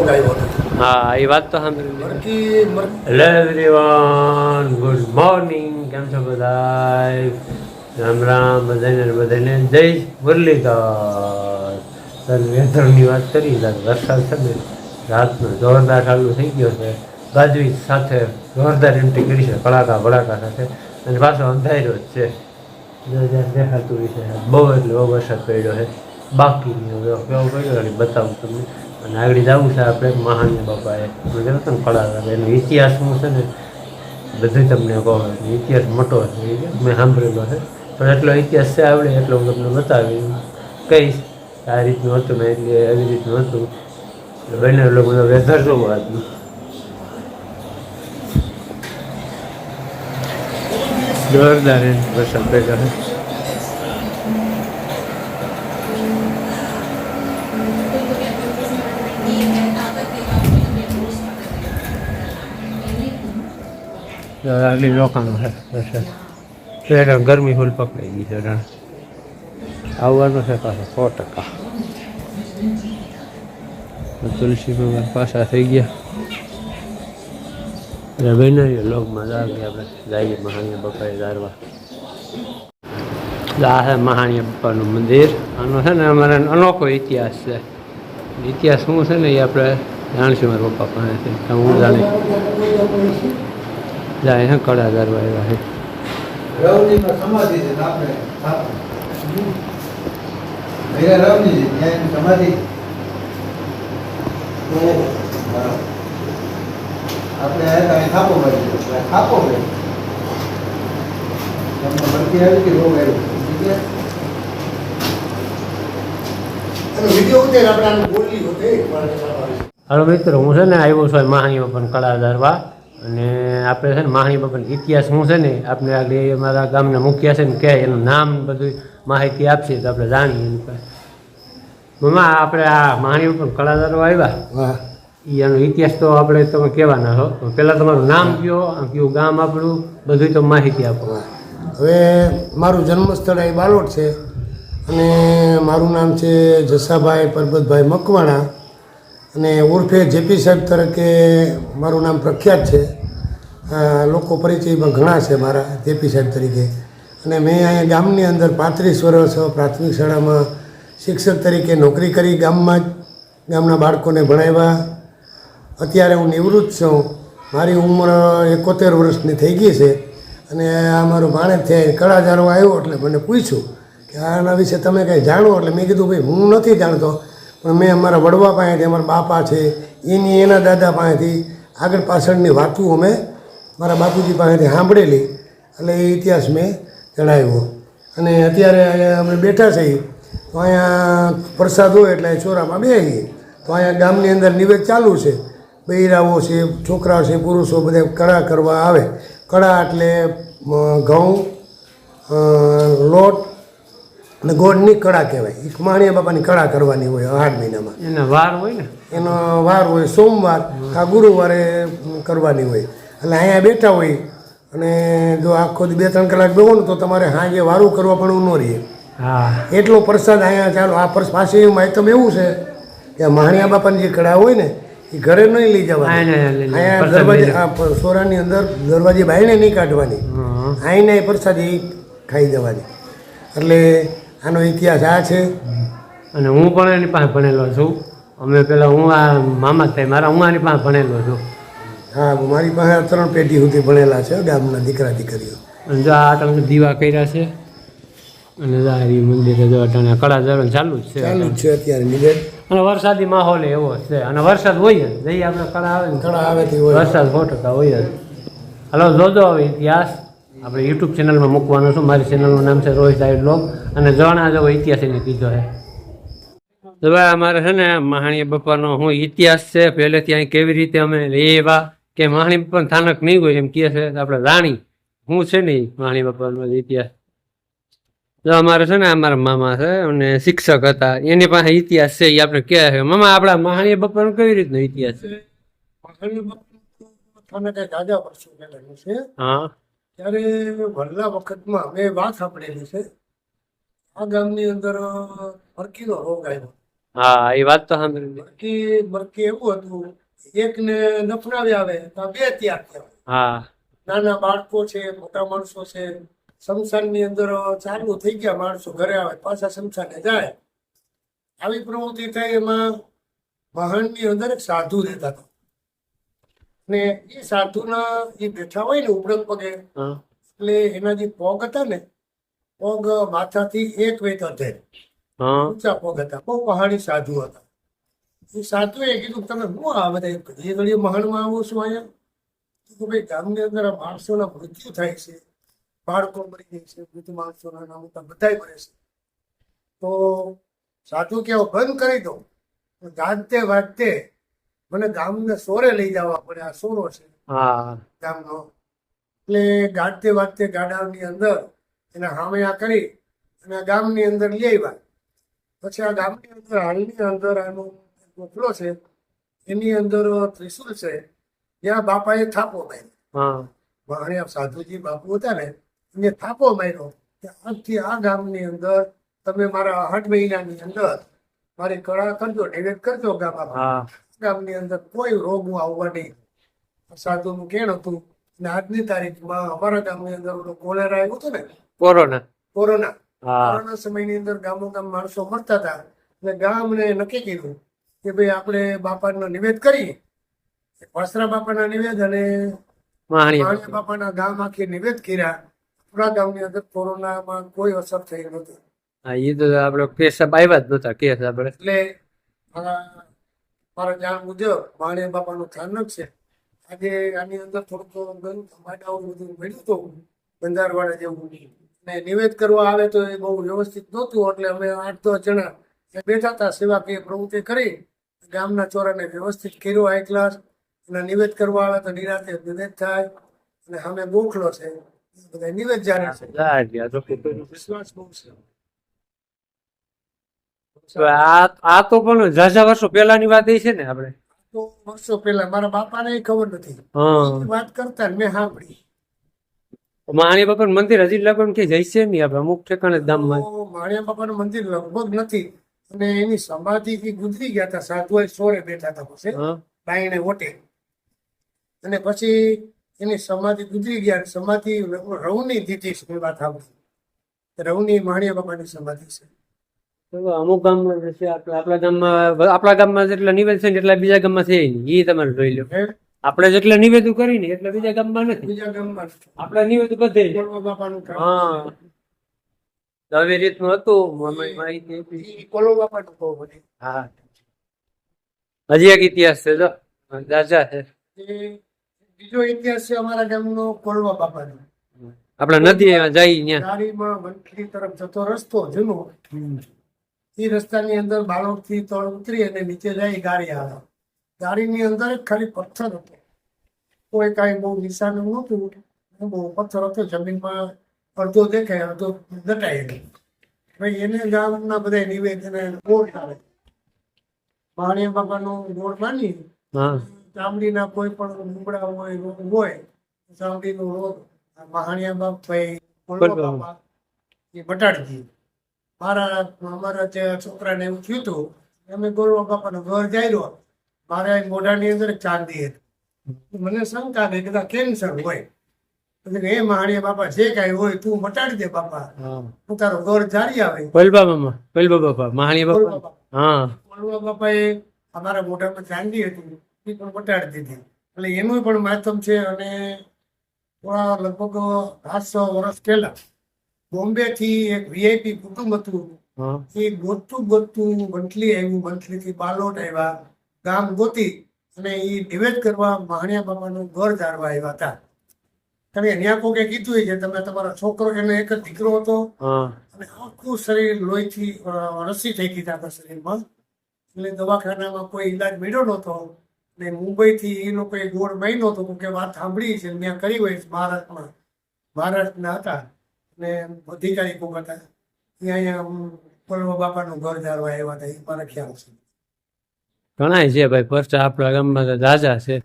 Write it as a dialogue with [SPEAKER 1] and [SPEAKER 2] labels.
[SPEAKER 1] રોગ આવ્યો હતો.
[SPEAKER 2] હા એ વાત તો સાંભળી. Hello everyone, good morning. કેમ છો બધા? રામ રામ બધાને જય મુરલીધર. વેધરની વાત કરી, વરસાદ છે ને રાતનો જોરદાર ચાલુ થઈ ગયો છે. ગાજવીજ સાથે જોરદાર એન્ટ્રી કરી છે, કડાકા ભડાકા સાથે. અને પાછો અંધાર્યો જ છે, દેખાતું છે. બહુ એટલે બહુ વરસાદ પડ્યો છે. બાકી કેવો પડ્યો બતાવું તમને. અને આગળ જવું છે આપણે મહાન્ય બાપાએ ને કળા એનો ઇતિહાસ શું છે ને બધું તમને કહો. ઇતિહાસ મોટો છે, મેં સાંભળેલો છે, પણ એટલો ઇતિહાસ છે આવડે એટલો હું તમને બતાવી કહીશ. આ રીતનું હતું ને એટલે એવી રીતનું હતું. બંને લોકો વેધર જોવો આજનું. જોરદાર વરસાદ પડ્યો છે. આગલી રોકાણો છે વરસાદ. ગરમી ફૂલ પકડાઈ ગઈ છે. આવવાનું છે પાછો 100%. તુલસી ભગવાન પાછા થઈ ગયા. બહેનરીઓ લોકમાં આપણે જઈએ મહાણીય બાપાએ ધારવા. આ છે મહાણીય બાપાનું મંદિર. આનો છે ને અમારે અનોખો ઇતિહાસ છે. ઇતિહાસ શું છે ને એ આપણે જાણીશું મારા પપ્પા પાસેથી. હું જાણી જાય હે કડા ધારવા એવા છે. હાલો મિત્રો, હું છે ને આવ્યો છું મહાણી બાપાના કડા ધારવા. અને આપણે છે ને મહાણી બાપાનો ઇતિહાસ શું છે ને આપણે આગળ અમારા ગામના મુખ્ય છે ને કે એનું નામ બધું માહિતી આપશે તો આપણે જાણીએ. મમ્મા, આપણે આ મહાણી બાપાના કડા ધારવા આવ્યા, એનો ઇતિહાસ તો આપણે તમે કહેવાના છો. પહેલાં તમારું નામ કયો, કયું ગામ આપણું, બધું તો માહિતી આપો.
[SPEAKER 1] હવે મારું જન્મસ્થળ અહીં બાલોટ છે અને મારું નામ છે જસાભાઈ પરબતભાઈ મકવાણા અને ઉર્ફે જેપી સાહેબ તરીકે મારું નામ પ્રખ્યાત છે. લોકો પરિચયમાં ઘણા છે મારા જેપી સાહેબ તરીકે. અને મેં અહીંયા ગામની અંદર 35 વર્ષ પ્રાથમિક શાળામાં શિક્ષક તરીકે નોકરી કરી. ગામમાં જ ગામના બાળકોને ભણાવ્યા. અત્યારે હું નિવૃત્ત છું. મારી ઉંમર 71 વર્ષની થઈ ગઈ છે. અને આ મારો ભાણેજ છે, કડા ધારવા આવ્યો એટલે મને પૂછ્યું કે આના વિશે તમે કંઈ જાણો? એટલે મેં કીધું ભાઈ હું નથી જાણતો, પણ મેં અમારા વડવા પાસેથી, અમારા બાપા છે એના દાદા પાસેથી આગળ પાછળની વાતું અમે મારા બાપુજી પાસેથી સાંભળેલી, એટલે એ ઇતિહાસ મેં જણાવ્યો. અને અત્યારે અહીંયા અમે બેઠા છીએ તો અહીંયા પ્રસાદ હોય એટલે ચોરામાં બેસીએ તો અહીંયા ગામની અંદર નિવેદ ચાલુ છે. બૈરાઓ છે, છોકરાઓ છે, પુરુષો બધા કડા કરવા આવે. કડા એટલે ઘઉં, લોટ અને ગોળની કડા કહેવાય. એ મહાણીયા બાપાની કડા કરવાની હોય 8 મહિનામાં.
[SPEAKER 2] એનો વાર હોય ને,
[SPEAKER 1] એનો વાર હોય સોમવાર આ ગુરુવારે કરવાની હોય. એટલે અહીંયા બેઠા હોય અને જો આખો 2-3 કલાક બેહો ને તો તમારે સાંજે વારું કરવા પણ ન રહીએ.
[SPEAKER 2] હા, એટલો
[SPEAKER 1] પ્રસાદ અહીંયા ચાલો. આ પાસે માહિતમ એવું છે કે મહાણીયા બાપાની જે કડા હોય ને એ ઘરે નહીં લઈ જવા. અહીંયા દરવાજે સોરાની અંદર દરવાજે બાયણે નહીં કાઢવાની, આઈને પ્રસાદી ખાઈ જવાની. એટલે આનો ઇતિહાસ આ છે.
[SPEAKER 2] અને હું પણ એની પાસે ભણેલો છું. અમે પેલા હું આ મામા થાય મારા, હું આની પાસે ભણેલો છું.
[SPEAKER 1] હા, મારી પાસે 3 પેઢી સુધી ભણેલા છે ગામના દીકરા દીકરીઓ.
[SPEAKER 2] અને જો આ તમે દીવા કર્યા છે અને જારી મંદિરે જો અટાણે કડા ધારવા ચાલુ જ છે
[SPEAKER 1] અત્યારે નિવેદ.
[SPEAKER 2] અને વરસાદી માહોલ એવો છે. અને વરસાદ હોય જ જઈએ આપણે કડા આવે ને,
[SPEAKER 1] કડા આવેથી હોય
[SPEAKER 2] વરસાદ 100% હોય જ. હાલો જોજો હવે ઇતિહાસ આપણે યુટ્યુબ ચેનલમાં મૂકવાનો છું. મારી ચેનલનું નામ છે રોહિત આહિર બ્લોગ. અને જણા જેવો ઇતિહાસ એને કીધો છે. તો ભાઈ અમારે છે ને મહાણીયા બાપાનો શું ઇતિહાસ છે, પહેલેથી અહીં કેવી રીતે અમે એવા કે મહાણી બાપાનું સ્થાનક નહીં હોય એમ કહે છે. આપણે રાણી શું છે ને મહાણી બાપાનો ઇતિહાસ. જો અમારે છે ને અમારા મામા છે અને શિક્ષક હતા, એની પાસે ઇતિહાસ છે. એ આપણે કહે છે મામા આપણા મહાણીયા બાપાનો કેવી રીતનો ઇતિહાસ છે? હા,
[SPEAKER 1] ત્યારે વડલા વખતમાં મેં વાત સાંભળેલી છે. આ ગામની અંદર ફરકીનો રોગ આવ્યો
[SPEAKER 2] હા એ વાત તો સાંભળી.
[SPEAKER 1] મરકી એવું હતું, એકને દફનાવી આવે તો આ બે ત્યાગ કહેવાય.
[SPEAKER 2] હા
[SPEAKER 1] નાના બાળકો છે, મોટા માણસો છે, શમશાનની અંદર ચાલુ થઈ ગયા માણસો ઘરે આવે પાછા શમશાને જાય, આવી પ્રવૃત્તિ થાય. એમાં મહાનની અંદર એક સાધુ રહેતા હતા, ને એ સાધુના એ બેઠા હોય ને ઉપડક પગે,
[SPEAKER 2] હા
[SPEAKER 1] એટલે એના જે પગ હતા ને, પગ માથાથી એક વેત હતા,
[SPEAKER 2] હા
[SPEAKER 1] ઊંચા પગ હતા, બહુ પહાડી સાધુ હતા. એ સાધુએ કીધું તમે શું આ બધા એ ઘડી મહાનમાં આવો છો અહીંયા? તો ભાઈ ગામની અંદર આ માણસોના મૃત્યુ થાય છે, બાળકો મરી જાય છે, વૃદ્ધ માણસોના નામ બધાય મરે છે, તો સાધુ કેવો બંધ કરી દો, ગાજતે વાજતે મને ગામને સોરે લઈ જવા પડે, આ સોરો છે
[SPEAKER 2] હા
[SPEAKER 1] ગામનો. એટલે ગાજતે વાજતે ગાડાની અંદર એના હામયા કરી અને આ ગામની અંદર લઈ આવ્યા. પછી આ ગામની અંદર હાલની અંદર આનો ગોખલો છે, એની અંદર ત્રિશુલ છે, ત્યાં બાપાએ થાપો માર્યો.
[SPEAKER 2] હા
[SPEAKER 1] ભણ્યા સાધુજી બાપુ હતા ને, એને થાપો માર્યો કે આજથી આ ગામની અંદર તમે મારા 8 મહિનાની અંદર મારી કળા કરજો, નૈવેદ્ય કરજો
[SPEAKER 2] હા
[SPEAKER 1] ગામની અંદર કોઈ રોગ આવવા નહીં. સાધુનું કેણ હતું. ને આજની તારીખમાં અમારા ગામની અંદર ઓલો કોલેરા આવ્યું હતું ને,
[SPEAKER 2] કોરોના.
[SPEAKER 1] કોરોના
[SPEAKER 2] હા
[SPEAKER 1] કોરોના સમયની અંદર ગામો ગામ માણસો મરતા હતા, એટલે ગામને નક્કી કર્યું કે ભાઈ આપણે બાપાનો નિવેદ કરી, વાસરા બાપાના નિવેદ અને
[SPEAKER 2] માણ્યા
[SPEAKER 1] માણ્યા બાપાના ગામ આખી નિવેદ કર્યા. આપણા ગામની અંદર કોરોનામાં કોઈ અસર થઈ નથી.
[SPEAKER 2] હા એ તો આપડે કેસ આવ્યા જ નતા કેસ આપડે.
[SPEAKER 1] એટલે મારા જાણ મુજબ માણ્યા બાપાનું સ્થાનક છે. આજે આની અંદર થોડુંક ગંધ માટાઓ બધું મળ્યું હતું બંધારવાળા જેવું, ને નિવેદ કરવા આવે તો એ બહુ વ્યવસ્થિત નહોતું. એટલે અમે 8-10 જણા બેઠા હતા, સેવાકીય પ્રવૃત્તિ કરી, ગામના ચોરાને વ્યવસ્થિત કર્યો હાઈ ક્લાસ. અને નિવેદ કરવા આવે તો નિરાતે નિવેદ થાય, અને સામે ગોખલો છે, બધા નિવેદ જાણે છે. વિશ્વાસ બહુ છે.
[SPEAKER 2] આ તો પણ ઝાઝા વર્ષો પહેલાની વાત છે ને આપણે.
[SPEAKER 1] તો વર્ષો પહેલા મારા બાપાને ખબર નથી,
[SPEAKER 2] હા
[SPEAKER 1] એ વાત કરતા ને મેં સાંભળી.
[SPEAKER 2] માણી બાપા મંદિર હજી લગન કે જઈશે નહીં આપણે અમુક ઠેકાણે ગામમાં.
[SPEAKER 1] તો માણિયા બાપાનું મંદિર લગભગ નથી, અને એની સમાધિ થી ગુજરી ગયા હતા. સાધુ સોરે બેઠા હતા પછી
[SPEAKER 2] હા
[SPEAKER 1] બાયણે ઓટે, અને પછી એની સમાધિ ગુજરી ગયા. સમાધિ રવની દીધી છે, વાત સાંભળી. રવની માણિયા બાપાની સમાધિ છે.
[SPEAKER 2] તો અમુક ગામમાં છે, આપણા ગામમાં જેટલા નિવેદ છે ને એટલા બીજા ગામમાં છે નહીં. એ તમારે જોઈ લો. આપણે જેટલા નિવેદન કરીને એટલા બીજા ગામમાં નથી.
[SPEAKER 1] બીજા ગામમાં
[SPEAKER 2] આપણા નિવેદન બધે.
[SPEAKER 1] કોળવા બાપાનું કામ
[SPEAKER 2] હા આવી રીતનું હતું. માહિતી આપી.
[SPEAKER 1] ઈ કોળવા બાપાનું બહુ બધી.
[SPEAKER 2] હા હજી એક ઇતિહાસ છે જો રાજા છે.
[SPEAKER 1] એ બીજો ઇતિહાસ છે અમારા ગામનો કોળવા બાપાનો.
[SPEAKER 2] આપણા નદી જાય ત્યાં.
[SPEAKER 1] ગાડીમાં વંથલી તરફ જતો રસ્તો જૂનો, એ રસ્તાની અંદર બાલોદથી તળ ઉતરી અને નીચે જાય ગાડી આવે. ગાડીની અંદર એક ખાલી પથ્થર હતો, કોઈ કાંઈ બહુ નિશાન નહોતું, બહુ પથ્થર હતો. જમીનમાં અડધો દેખાય અડધો દટાય ગયો. ભાઈ એને ગામના બધા નિવેદન ગોળ આવે, માણિયા બાપાનો ગોળ માની
[SPEAKER 2] હા
[SPEAKER 1] ચામડીના કોઈ પણ મુગડા હોય, રોગ હોય, ચામડીનો રોગ મહાણિયા બાપ ભાઈ બાપા એ મટાડી દીધું. અમારા જે છોકરાને એવું થયું હતું, અમે ગોળવા બાપાનો ઘર જાયરો. મારા મોઢાની અંદર ચાંદી હતી. મને શંકા ગઈ કે કેન્સર હોય. એટલે એ મહાણિયા બાપા જે કાંઈ હોય તું મટાડી દે બાપા, હું તારો ઘર જારી આવે.
[SPEAKER 2] પલબા બાપા માણિયા બાપા. હા
[SPEAKER 1] ગોળવા બાપાએ અમારા મોઢામાં ચાંદી હતી, એ પણ મટાડી દીધી. એટલે એનું પણ માધ્યમ છે. અને લગભગ 500 વર્ષ પહેલા બોમ્બે થી એક વીઆઈપી કુટુંબ હતું, એ ગોતતું વંથલી આવ્યું, વંથલી થી બાલોટ આવ્યા, ગામ ગોતી અને એ નિવેદ કરવા મહાણિયા બાપાનું ઘર ધારવા આવ્યા હતા. તમે ત્યાં કોકે કીધું છે તમે તમારા છોકરો, એને એક જ દીકરો હતો, અને આખું શરીર લોહીથી રસી થઈ ગઈ હતા શરીરમાં. એટલે દવાખાનામાં કોઈ ઈલાજ મળ્યો નહોતો. ને મુંબઈથી એ લોકોએ ગોળ માન્યો હતો કે વાત સાંભળી છે, ત્યાં કરી હોય મહારાષ્ટ્રના હતા, ને અધિકારી કોક હતા, અહીંયા કોળવા બાપાનું ઘર ધારવા આવ્યા હતા. એ મારા ખ્યાલ છે.
[SPEAKER 2] ઘણા છે ભાઈ પરચા આપણા ગામમાં રાજા છે.